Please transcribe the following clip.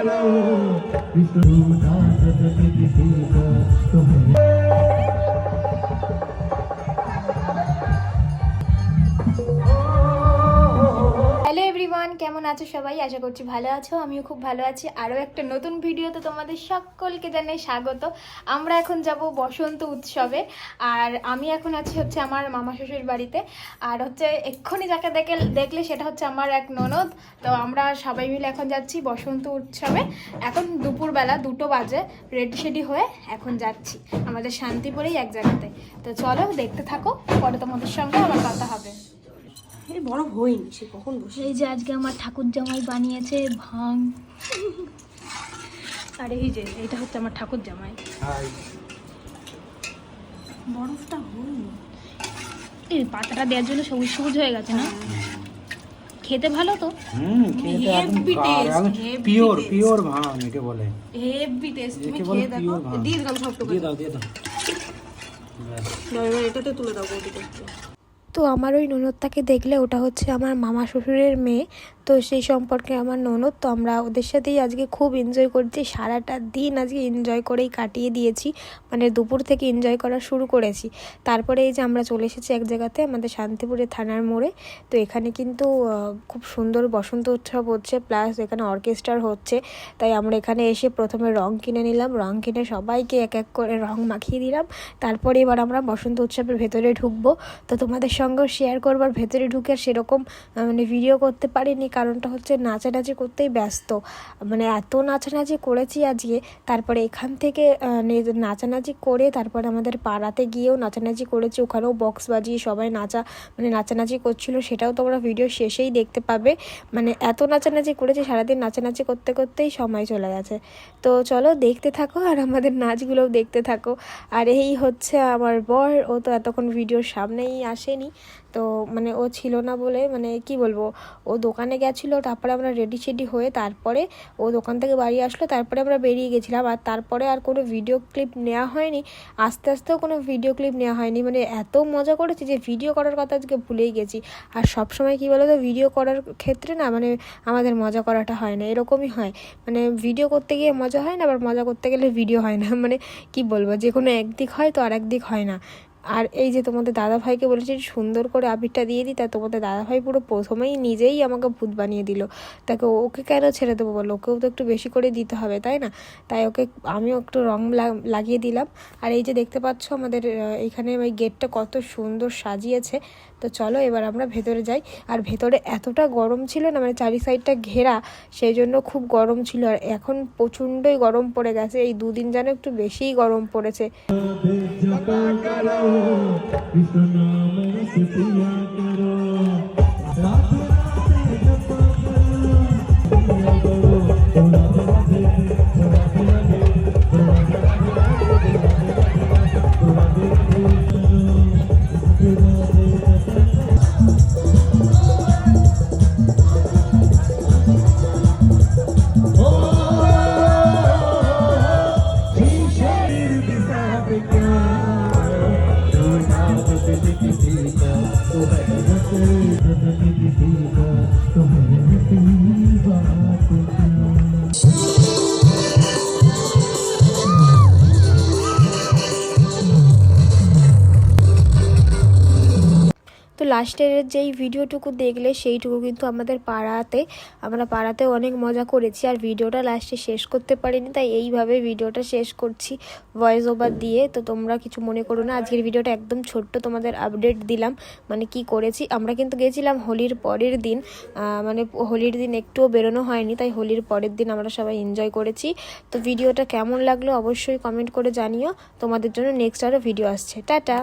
Hello everyone, কেমন আছো সবাই? আশা করছি ভালো আছো। আমিও খুব ভালো আছি। আরও একটা নতুন ভিডিওতে তোমাদের সকলকে জানাই স্বাগত। আমরা এখন যাব বসন্ত উৎসবে, আর আমি এখন আছি আমার মামা শ্বশুর বাড়িতে। আর এক্ষুনি যাকে দেখলে সেটা হচ্ছে আমার এক ননদ। তো আমরা সবাই মিলে এখন যাচ্ছি বসন্ত উৎসবে। এখন দুপুরবেলা 2টো বাজে, রেডি শেডি হয়ে এখন যাচ্ছি আমাদের শান্তিপুরেই এক জায়গাতে। তো চলো দেখতে থাকো, পরে তোমাদের সঙ্গে আবার কথা হবে। বড় হইনি, সে কখন বসে। এই যে আজকে আমার ঠাকুর জামাই বানিয়েছে ভাং। আর এই যে এটা হচ্ছে আমার ঠাকুর জামাই। বরফটা হইনি, এই পাতাটা দেওয়ার জন্য সবুজ সবুজ হয়ে গেছে না? খেতে ভালো তো? পিওর পিওর ভাঙ একে বলে। Heavy taste. তুমি একে বলে খেয়ে দেখো। পিওর ভাঙ। দিয়ে দিলাম সবটুকু। দিয়ে দাও দিয়ে দাও। এবার এটাতে তুলে দাও বৌদিকে। তো আমার ওই ননদটাকে দেখলে ওটা হচ্ছে আমার মামা শ্বশুরের মেয়ে। তো সেই সম্পর্কে আমার ননদ। তো আমরা ওদের সাথেই আজকে খুব এনজয় করছি। সারাটা দিন আজকে এনজয় করেই কাটিয়ে দিয়েছি, মানে দুপুর থেকে এনজয় করা শুরু করেছি। তারপরে এই যে আমরা চলে এসেছি এক জায়গাতে, আমাদের শান্তিপুরের থানার মোড়ে। তো এখানে কিন্তু খুব সুন্দর বসন্ত উৎসব হচ্ছে, প্লাস এখানে অর্কেস্ট্রার হচ্ছে। তাই আমরা এখানে এসে প্রথমে রং কিনে নিলাম, রং কিনে সবাইকে এক এক করে রং মাখিয়ে দিলাম। তারপরে এবার আমরা বসন্ত উৎসবের ভেতরে ঢুকবো। তো তোমাদের সঙ্গেও শেয়ার করবার, ভেতরে ঢুকে সেরকম মানে ভিডিও করতে পারিনি, কারণটা হচ্ছে নাচানাচি করতেই ব্যস্ত। মানে এত নাচানাচি করেছি আজকে। তারপরে এখান থেকে নাচানাচি করে তারপরে আমাদের পাড়াতে গিয়েও নাচানাচি করেছি, ওখানেও বক্স বাজিয়ে সবাই নাচানাচি করছিল, সেটাও তোমরা ভিডিও শেষেই দেখতে পাবে। মানে এত নাচানাচি করেছি, সারাদিন নাচানাচি করতে করতেই সময় চলে গেছে। তো চলো দেখতে থাকো আর আমাদের নাচগুলোও দেখতে থাকো। আর এই হচ্ছে আমার বর, ও তো এতক্ষণ ভিডিওর সামনেই আসেনি। তো মানে ও ছিল না বলে, মানে কি বলবো, ও দোকানে গেছিলো। তারপরে আমরা রেডি শেডি হয়ে তারপরে ও দোকান থেকে বাড়ি আসলো, তারপরে আমরা বেরিয়ে গেছিলাম। আর তারপরে আর কোনো ভিডিও ক্লিপ নেওয়া হয়নি, আস্তে আস্তেও কোনো ভিডিও ক্লিপ নেওয়া হয়নি। মানে এত মজা করেছি যে ভিডিও করার কথা আজকে ভুলেই গেছি। আর সবসময় কী বলো তো, ভিডিও করার ক্ষেত্রে না মানে আমাদের মজা করাটা হয় না, এরকমই হয়। মানে ভিডিও করতে গিয়ে মজা হয় না, আবার মজা করতে গেলে ভিডিও হয় না। মানে কি বলবো, যে কোনো একদিক হয় তো আর একদিক হয় না। আর এই যে তোমাদের দাদাভাইকে বলেছি সুন্দর করে আবিরটা দিয়ে দিই, তা তোমাদের দাদাভাই পুরো প্রথমেই নিজেই আমাকে ভূত বানিয়ে দিল। তাকে ওকে কেন ছেড়ে দেবো বলো, ওকেও তো একটু বেশি করে দিতে হবে, তাই না? তাই ওকে আমিও একটু রং লাগিয়ে দিলাম। আর এই যে দেখতে পাচ্ছ আমাদের এইখানে ওই গেটটা কত সুন্দর সাজিয়েছে। তো চলো এবার আমরা ভেতরে যাই। আর ভেতরে এতটা গরম ছিল না, মানে চারি সাইডটা ঘেরা, সেই জন্য খুব গরম ছিল। আর এখন প্রচণ্ডই গরম পড়ে গেছে, এই দুদিন যেন একটু বেশিই গরম পড়েছে। তো লাস্টের যেই ভিডিওটুকু দেখলে সেইটুকু কিন্তু আমরা পাড়াতে অনেক মজা করেছি। আর ভিডিওটা লাস্টে শেষ করতে পারিনি, তাই এইভাবে ভিডিওটা শেষ করছি ভয়েস ওভার দিয়ে। তো তোমরা কিছু মনে করো না, আজকের ভিডিওটা একদম ছোট্ট তোমাদের আপডেট দিলাম, মানে কি করেছি। আমরা কিন্তু গেছিলাম হোলির পরের দিন, মানে হোলির দিন একটুও বেরোনো হয়নি, তাই হোলির পরের দিন আমরা সবাই এনজয় করেছি। তো ভিডিওটা কেমন লাগলো অবশ্যই কমেন্ট করে জানিও, তোমাদের জন্য নেক্সট আরও ভিডিও আসছে। টাটা।